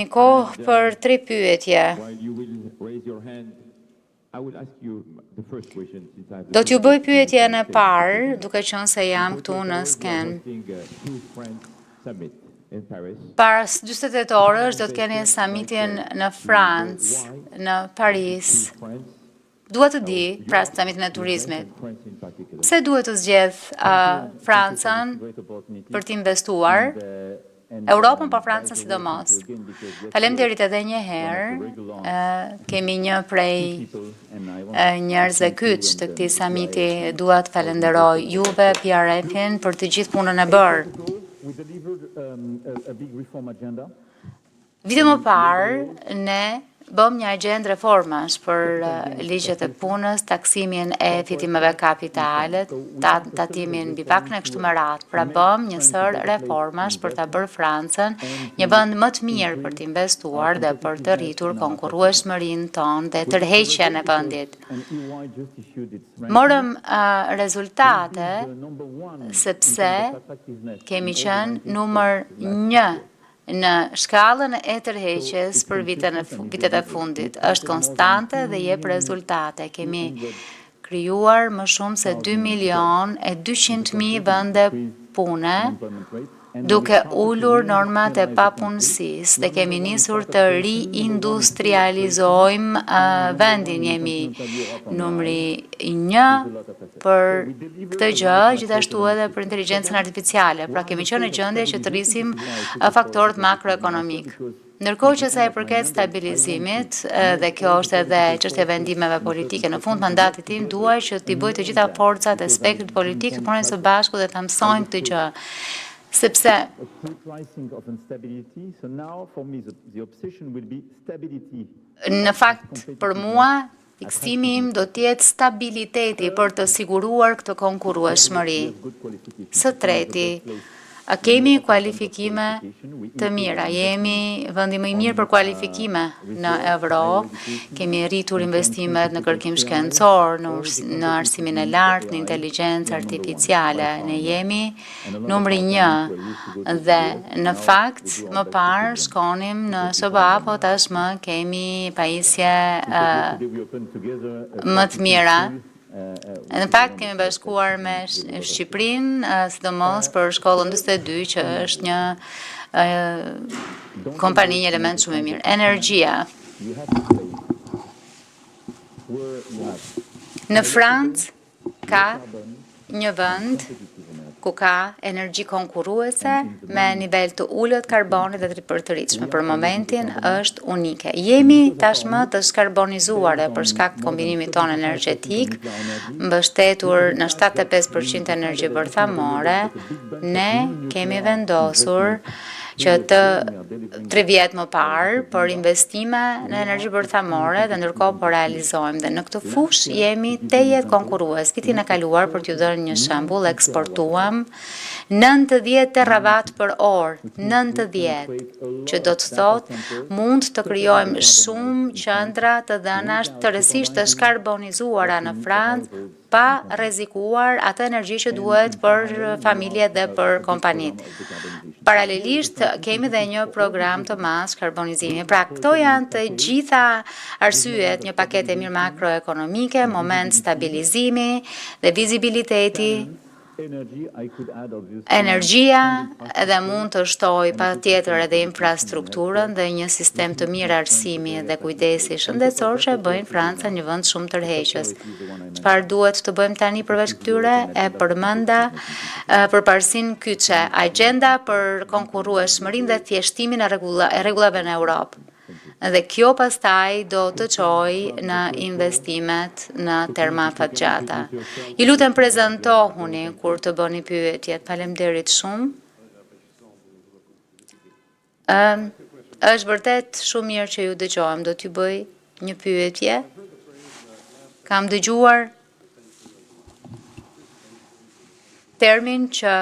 Një kohë për 3 pyetje. Do t'ju bëj pyetjen e parë, duke qenë se jam këtu në sken. Para 48 orësh do të keni summitin në Francë, në Paris. Dua të di, pra summitin e turizmit, pse duhet të zgjedh Francën për të investuar? Europën, po Francën sidomos. Faleminderit edhe një herë. Kemi një prej njerëzve kyç të këtij samiti. Dua të falenderoj juve, PRF-in, për të gjithë punën e bërë. Vite më parë, ne bëm një agjendë reformash për ligjet e punës, taksimin e fitimeve kapitale, tatimin mbi pakën e kështu me radhë. Pra bëm një sër reformash për ta bërë Francën një vend më të mirë për të investuar dhe për të rritur konkurrueshmërinë tonë dhe tërheqjen e vendit. Morëm rezultate sepse kemi qenë numër 1 në shkallën e tërheqjes për vitet e fundit. Është konstante dhe jep rezultate. Kemi krijuar më shumë se 2.200.000 vende pune, duke ulur normat e papunësisë dhe kemi nisur të riindustrializojmë vendin. Jemi numri 1 për këtë gjë, gjithashtu edhe për inteligjencën artificiale. Pra kemi qenë në gjendje që të rrisim faktorët makroekonomik. Ndërkohë që sa i përket stabilizimit, dhe kjo është edhe çështja e vendimeve politike, në fund mandatit tim duaj që t'i bëj të gjitha forcat e spektrit politik të punojnë së bashku dhe ta mësojmë këtë gjë. Sepse në fakt për mua fiksimi im do t'jetë stabiliteti për të siguruar këtë konkurrueshmëri. Së treti, kemi kualifikime të mira, jemi vendi më i mirë për kualifikime në Evropë, kemi rritur investimet në kërkim shkencor, në arsimin e lartë, në inteligjencë artificiale, ne jemi numri 1 dhe në fakt më parë shkonim në SBA, po tashmë kemi pajisje më të mira. Në fakt kemi bashkuar me Shqipërinë, sidomos për shkollën 42, që është një kompani, një element shumë i mirë. Energjia. Në Francë ka një vend ku ka energji konkurruese me nivel të ulët karboni dhe të përtëritshme. Për momentin është unike. Jemi tashmë të skarbonizuar për shkak të kombinimit tonë energjetik, mbështetur në 75% energji bërthamore. Ne kemi vendosur që 3 vjet më parë për investime në energji bërthamore dhe ndërkohë po realizojmë dhe në këtë fushë jemi tejet konkurrues. Vitin e kaluar, për t'ju dhënë një shembull, eksportuam 90 terawatt për orë, 90, që do të thotë mund të krijojmë shumë qendra të dhënash tërësisht të skarbonizuara në Francë, pa rrezikuar atë energji që duhet për familjet dhe për kompanitë. Paralelisht kemi dhe një program të madh karbonizimi. Pra këto janë të gjitha arsyet, një paketë mirë makroekonomike, moment stabilizimi dhe vizibiliteti. Energjia edhe mund të shtoj patjetër edhe infrastrukturën dhe një sistem të mirë arsimi dhe kujdesi shëndetësor që bëjnë Franca një vend shumë tërheqës. Çfarë duhet të bëjmë tani përveç këtyre? E përmenda përparësinë kyçe, agjenda për konkurrueshmërinë dhe thjeshtimin e rregullave në Europë. Dhe kjo pastaj do të çojë në investimet në terma fatgjata. Ju lutem prezantohuni kur të bëni pyetjet. Faleminderit shumë. Është vërtet shumë mirë që ju dëgjojmë. Do t'ju bëj një pyetje. Kam dëgjuar termin që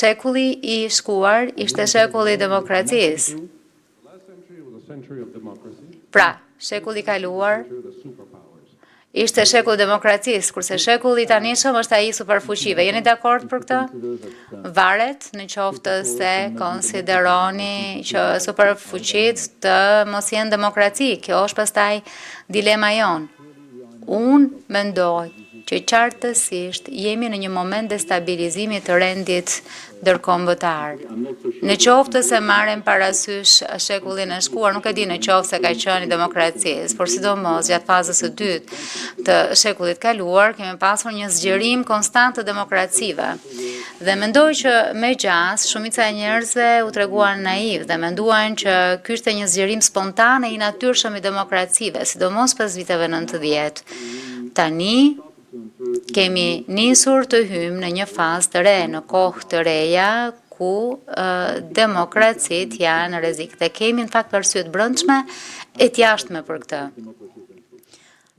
shekulli i shkuar ishte shekulli i demokracisë. Pra, shekulli kaluar ishte shekulli i demokracisë, kurse shekulli i tanishëm është ai i superfuqive. Jeni dakord për këtë? Varet në qoftë se konsideroni që superfuqit të mos jenë demokraci. Kjo është pastaj dilema jonë. Unë mendoj që qartësisht jemi në një moment destabilizimi të rendit ndërkombëtar. Në qoftë se marrim parasysh shekullin e shkuar, nuk e di në qoftë se ka qenë i demokracisë, por sidomos gjatë fazës së dytë të shekullit kaluar, kemi pasur një zgjerim konstant të demokracive. Dhe mendoj që me gjas, shumica e njerëzve u treguan naiv dhe menduan që ky ishte një zgjerim spontan e i natyrshëm i demokracive, sidomos pas viteve 90. Tani kemi nisur të hymë në një fazë të re, në kohë të reja, ku demokracit janë rrezik. Dhe kemi në fakt arsye të brendshme e të jashtme për këtë.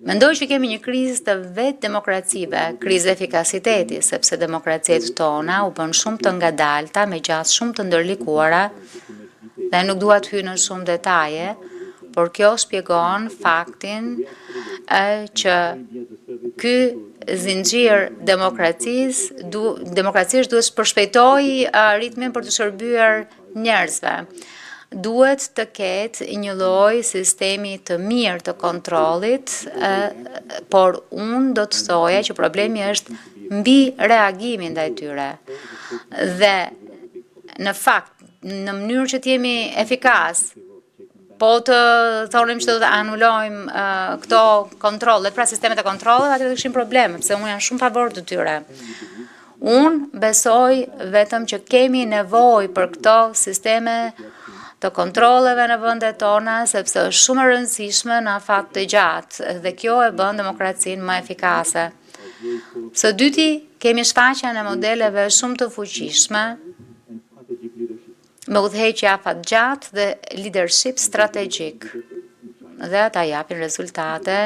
Mendoj që kemi një krizë të vetë demokracive, krizë efikasiteti, sepse demokraciet tona u bën shumë të ngadalta, me gjas shumë të ndërlikuara, dhe nuk dua të hyj në shumë detaje, por kjo shpjegon faktin që ky zinxhir demokracisë duhet të përshpejtojë ritmin për të shërbyer njerëzve. Duhet të ketë një lloj sistemi të mirë të kontrollit, por unë do të thoja që problemi është mbi reagimin ndaj tyre. Dhe në fakt, në mënyrë që të jemi efikas, po të thonim që do të anulojmë këto kontrollet, pra sistemet e kontrolleve, atë do kishim probleme, pse unë jam shumë favor të tyre. Unë besoj vetëm që kemi nevojë për këto sisteme të kontrolleve në vendet tona, sepse është shumë e rëndësishme në afat të gjatë, dhe kjo e bën demokracinë më efikase. Së dyti, kemi shfaqjen e modeleve shumë të fuqishme, me udhëheqje afat gjatë dhe leadership strategjik. Dhe ata japin rezultate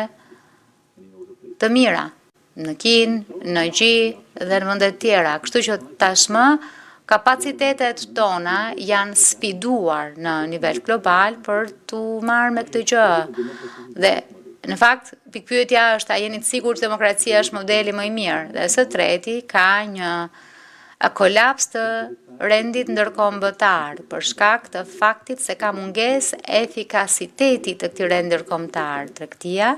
të mira në Kinë, në Gji dhe në vendet tjera. Kështu që tashmë kapacitetet tona janë sfiduar në nivel global për të marrë me këtë gjë. Dhe në fakt, pikpyetja është a jeni të sigurt që demokracia është modeli më i mirë. Dhe së treti ka një kolaps të rendit ndërkombëtar për shkak të faktit se ka mungesë efikasiteti të këtij rendi ndërkombëtar, tregtia.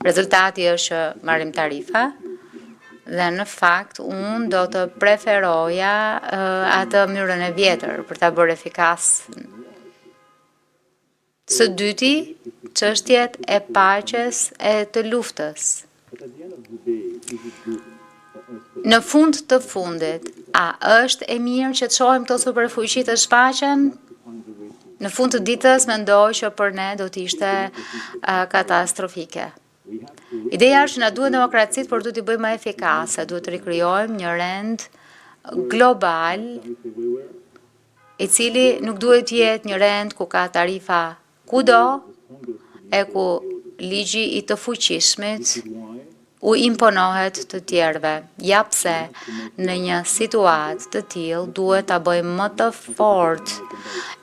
Rezultati është që marrim tarifa dhe në fakt unë do të preferoja atë mënyrën e vjetër për ta bërë efikas. Së dyti, çështjet e paqes e të luftës. Në fund të fundit, a është e mirë që të shohim këto superfuqi të shfaqen? Në fund të ditës mendoj që për ne do të ishte katastrofike. Ideja është që na duhet demokracitë, por duhet t'i bëjmë më efikase, duhet të rikrijojmë një rend global, i cili nuk duhet të jetë një rend ku ka tarifa kudo, e ku ligji i të fuqishmit u imponohet të tjerëve. Ja pse në një situatë të tillë duhet ta bëjmë më të fortë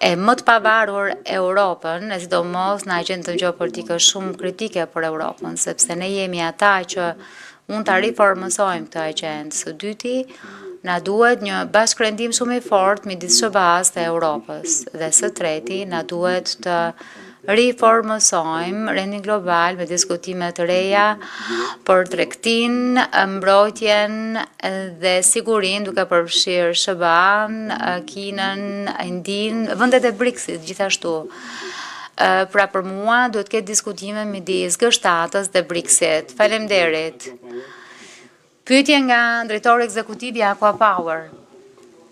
e më të pavarur Europën, e sidomos në agjendën gjeopolitike shumë kritike për Europën, sepse ne jemi ata që mund ta riformësojmë këtë agjendë. Së dyti, na duhet një bashkërendim shumë i fortë midis SBA-s dhe Europës. Dhe së treti, na duhet të riformësojmë rendin global me diskutime të reja për tregtinë, mbrojtjen dhe sigurinë, duke përfshirë SBA-n, Kinën, Indinë, vendet e BRICS-it gjithashtu. Pra për mua duhet të ketë diskutime midis G7-s dhe BRICS-it. Faleminderit. Pyetje nga drejtori ekzekutiv i Aqua Power.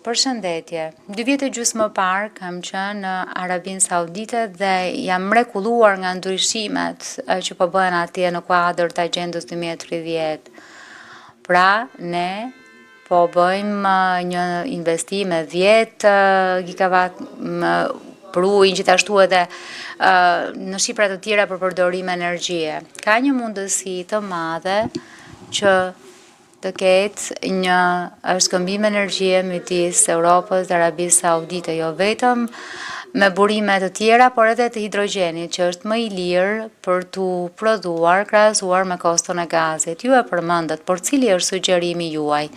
Përshëndetje. 2 vjet e gjysmë më parë kam qenë në Arabinë Saudite dhe jam mrekulluar nga ndryshimet që po bëhen atje në kuadër të agjendës 2030. Pra, ne po bëjmë një investim e 10 gigawatt për ujë, gjithashtu edhe në shifra të tjera për përdorim energjie. Ka një mundësi të madhe që të ketë një shkëmbim energjie midis Europës dhe Arabisë Saudite, jo vetëm me burime të tjera, por edhe të hidrogenit, që është më i lirë për të prodhuar krahasuar me koston e gazit. Ju e përmendet, por cili është sugjerimi juaj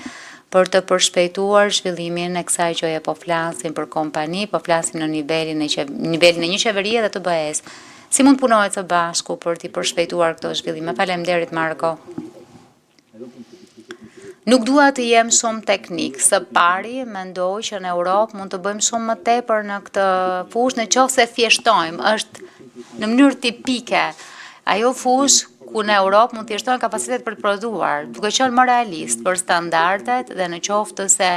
për të përshpejtuar zhvillimin e kësaj gjëje? Po flasim për kompani, po flasim në nivelin e një qeverie dhe të BE-s. Si mund punohet së bashku për të përshpejtuar këto zhvillime? Faleminderit, Marko. Nuk dua të jem shumë teknik. Së pari, mendoj që në Europë mund të bëjmë shumë më tepër në këtë fushë, nëse thjeshtojmë, është në mënyrë tipike ajo fushë ku në Europë mund të thjeshtojmë kapacitet për të prodhuar, duke qenë më realist për standardet dhe në qoftë se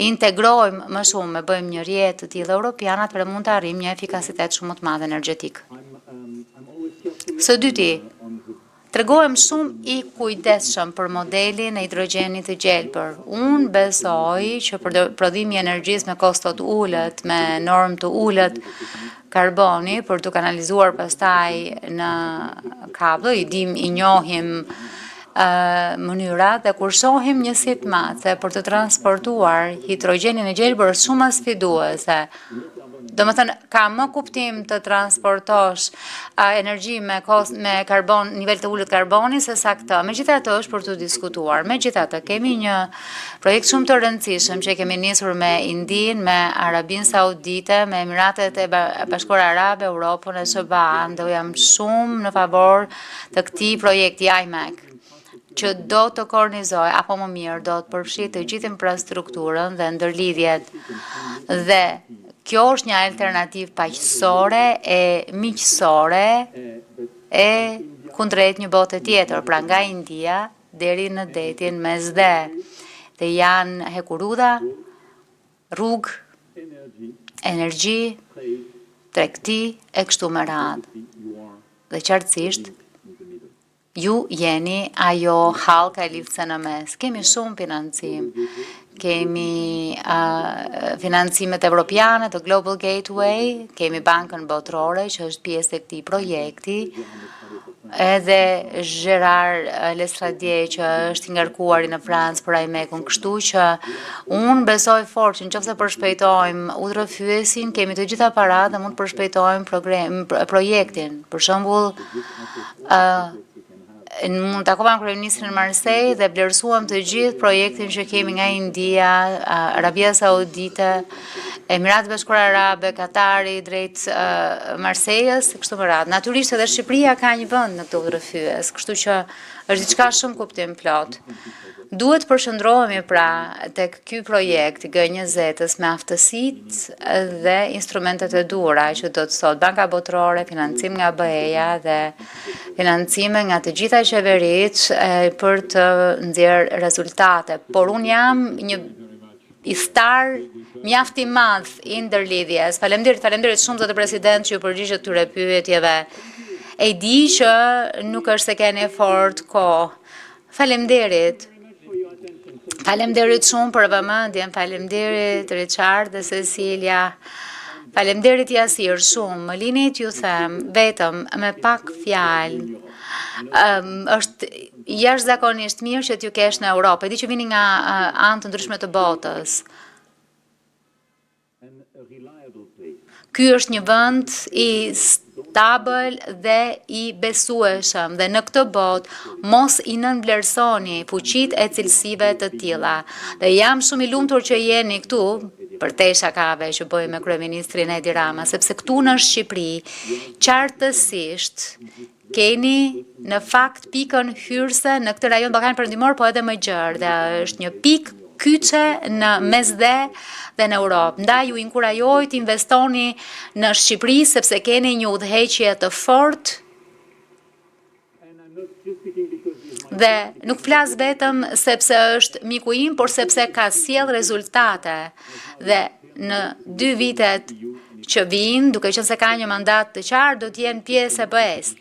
integrojmë më shumë, bëjmë një rjetë të tillë europiane, atëherë mund të arrijmë një efikasitet shumë më të madh energjetik. Së dyti, tregohem shumë i kujdesshëm për modelin e hidrogenit të gjelbër. Unë besoj që për prodhimi i energjisë me kosto të ulët, me normë të ulët karboni, për të kanalizuar pastaj në kablo, i njohim mënyrat, dhe kur shohim njësit matëse për të transportuar hidrogenin e gjelbër është shumë sfiduese. Do më thënë, ka më kuptim të transportosh energji me karbon, nivel të ullët karboni, se sa këtë. Megjithatë është për të diskutuar. Megjithatë, kemi një projekt shumë të rëndësishëm që kemi nisur me Indin, me Arabin Saudite, me Emiratet e Bashkuara Arabe, Europën e SBA, do jam shumë në favor të këtij projekti IMEC, që do të kornizoj, apo më mirë, do të përfshijë të gjithë infrastrukturën dhe ndërlidhjet. Dhe kjo është një alternativë paqësore e miqësore e kundrejt një bote tjetër, pra nga India deri në detin Mesdhe. Dhe janë hekuruda, rrugë, energji, tregti e kështu me radhë. Dhe qartësisht, ju jeni ajo hallka e liftëse në mes. Kemi shumë financim. Kemi financimet evropiane të Global Gateway, kemi bankën botërore që është pjesë e këtij projekti, edhe Gérard Lestradier që është i ngarkuar në Francë për IMEC-un, kështu që unë besoj fort që nëse përshpejtojmë udhërrëfyesin, kemi të gjitha paratë dhe mund të përshpejtojmë projektin. Për shembull, mund takova me kryeministrin në Marseille dhe vlerësuam të gjithë projektin që kemi nga India, Arabia Saudite, Emiratet Bashkuara Arabe, Katari drejt Marseilles, kështu me radhë. Natyrisht edhe Shqipëria ka një vend në këtë udhërrëfyes, kështu që është diçka shumë kuptim plot. Duhet përshëndrohemi pra tek ky projekt G20-s me aftësitë dhe instrumentet e duhura që do të thotë Banka Botërore, financim nga BE-ja dhe financime nga të gjitha qeveritë për të nxjerrë rezultate. Por unë jam një star mjaft i madh i ndërlidhjes. Faleminderit shumë zotë president që ju përgjigjet këtyre pyetjeve. E di që nuk është se keni fort kohë. Faleminderit shumë për vëmendjen, faleminderit Richard dhe Cecilia. Faleminderit Jasir shumë. Më lini t'ju them vetëm me pak fjalë. Është jashtëzakonisht mirë që t'ju kesh në Europë. E di që vini nga anë të ndryshme të botës. Ky është një vend i stabil dhe i besueshëm dhe në këtë botë mos i nënvlerësoni fuqitë e cilësive të tilla. Dhe jam shumë i lumtur që jeni këtu për te shakave që bëj me kryeministrin Edi Rama, sepse këtu në Shqipëri qartësisht keni në fakt pikën hyrëse në këtë rajon Ballkan Perëndimor, po edhe më gjerë, dhe është një pikë kyçe në Mesdhe dhe në Europë. Ndaj ju inkurajoj të investoni në Shqipëri sepse keni një udhëheqje të fortë dhe nuk flas vetëm sepse është miku im, por sepse ka sjell rezultate dhe në 2 vitet që vijnë, duke qenë se ka një mandat të qartë, do të jenë pjesë e BE-s.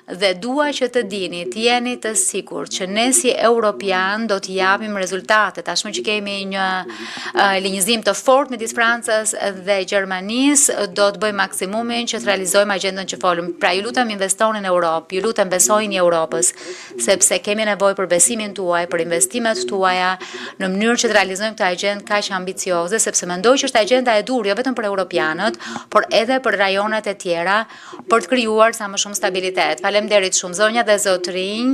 Dhe dua që të dini, të jeni të sigurt që ne si Europian do të japim rezultate. Tashmë që kemi një linjëzim të fortë midis Francës dhe Gjermanisë, do të bëjmë maksimumin që të realizojmë agjendën që folëm. Pra ju lutem investoni në Europë, ju lutem besojini Europës, sepse kemi nevojë për besimin tuaj, për investimet tuaja, në mënyrë që të realizojmë këtë agjendë kaq ambicioze, sepse mendoj që është agjenda e dur jo vetëm për europianët, por edhe për rajonet e tjera, për të krijuar sa më shumë stabilitet. Faleminderit shumë zonja dhe zotrinj.